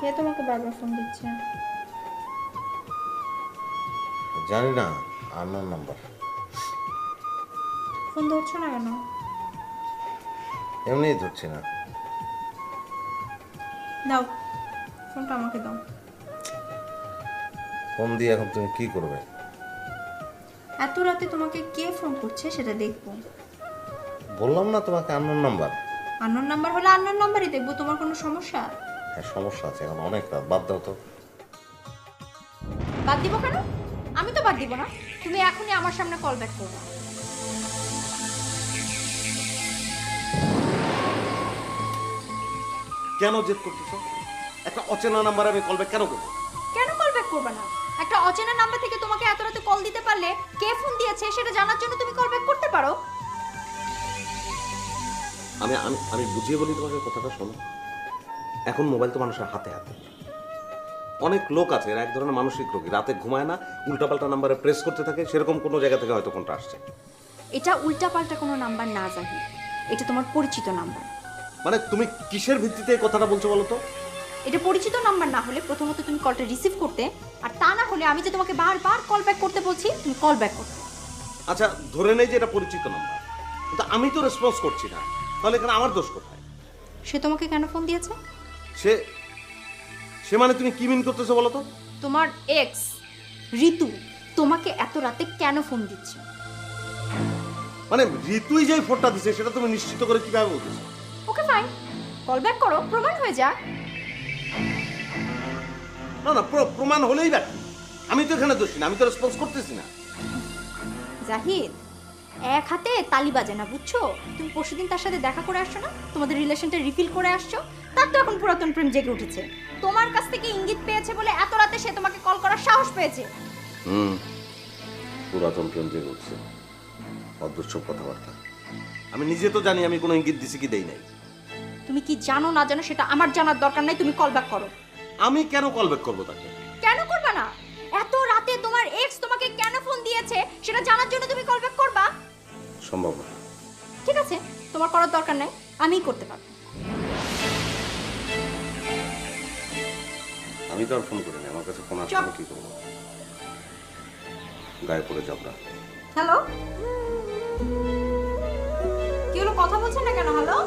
কে তোমাকে বারবার ফোন দিচ্ছে? জানি না, আননোন নাম্বার। ফোন ধরছো না কেন? এমনিই ধরছি না। দাও ফোনটা, আমাকে দাও। ফোন দিয়ে এখন তুমি কি করবে? এত রাতে তোমাকে কে ফোন করছে সেটা দেখবো। বললাম না তোমাকে আননোন নাম্বার। আননোন নাম্বার হলে আননোন নাম্বারই দেখবো, তোমার কোনো সমস্যা? হ্যাঁ সমস্যা আছে, এখন অনেক রাত, বাদ দাও তো। বাদ দিব কেন? আমি তো বাদ দিব না। তুমি এখনই আমার সামনে কল ব্যাক করবে। কেন জেদ করতেছো? একটা অচেনা নাম্বারে আমি কল ব্যাক কেন করবো? কেন কল ব্যাক করবে না? একটা অচেনা নাম্বার থেকে তোমাকে এত রাতে কল দিতে পারলে কে ফোন দিয়েছে সেটা জানার জন্য তুমি কল ব্যাক করতে পারো। আমি আমি আমি বুঝিয়ে বলি তোমাকে, কথাটা শোনো। এখন মোবাইল তো মানুষের হাতে হাতে। অনেক লোক আছে, এরা এক ধরনের মানসিক রোগী, রাতে ঘুমায় না, উল্টাপাল্টা নাম্বারে প্রেস করতে থাকে, সেরকম কোনো জায়গা থেকে হয়তো ফোনটা আসছে। এটা উল্টাপাল্টা কোনো নাম্বার না জাহি, এটা তোমার পরিচিত নাম্বার। মানে তুমি কিসের ভিত্তিতে এই কথাটা বলছো বলো তো? এটা পরিচিত নাম্বার না হলে প্রথমত তুমি কলটা রিসিভ করতে, আর তা না হলে আমি যে তোমাকে বারবার কল ব্যাক করতে বলছি তুমি কল ব্যাক করতে। আচ্ছা ধরে নেই যে এটা পরিচিত নাম্বার, কিন্তু আমি তো রেসপন্স করছি না, তাহলে এখানে আমার দোষ কোথায়? সে তোমাকে কেন ফোন দিয়েছে? সে সে মানে তুমি কি মিন করতেছো বলো তো? তোমার এক্স ঋতু তোমাকে এত রাতে কেন ফোন দিচ্ছে? মানে ঋতুই যে ফোনটা দিছে সেটা তুমি নিশ্চিত করে কিভাবে বলতেছো? ওকে ফাইন, কল ব্যাক করো, প্রমাণ হয়ে যাক। না না, প্রমাণ হলেই বাকি। আমি তো এখানে দোষী না, আমি তো রেসপন্স করতেছি না। জাহিদ, এক হাতে তালি বাজে না, বুঝছো? তুমি পরশুদিন তার সাথে দেখা করে আসছো না, তোমাদের রিলেশনটা রিফিল করে আসছো, তার তো এখন পুরাতন প্রেম জেগে উঠেছে। তোমার কাছ থেকে ইঙ্গিত পেয়েছে বলে এত রাতে সে তোমাকে কল করার সাহস পেয়েছে। পুরাতন প্রেম জেগে উঠছে, অদৃশ্য কথাবার্তা। আমি নিজে তো জানি আমি কোনো ইঙ্গিত দিছি কি দেই নাই। তুমি কি জানো না জানো সেটা আমার জানার দরকার নাই, তুমি কল ব্যাক করো। আমি কেন কল ব্যাক করবো তাকে? কেন করবে না? এত রাতে তোমার এক্স তোমাকে কেন ফোন দিয়েছে সেটা জানার জন্য তুমি কল ব্যাক করবা? সম্ভব না। ঠিক আছে, তোমার করার দরকার নাই, আমিই করতে পারবো। আমি তো আর ফোন করিনি, আমার কাছে ফোন আসলে আমি কি করবো? গায়ে পড়ে যাবো না। হ্যালো, কি হলো, কথা বলছেন না কেন? হ্যালো।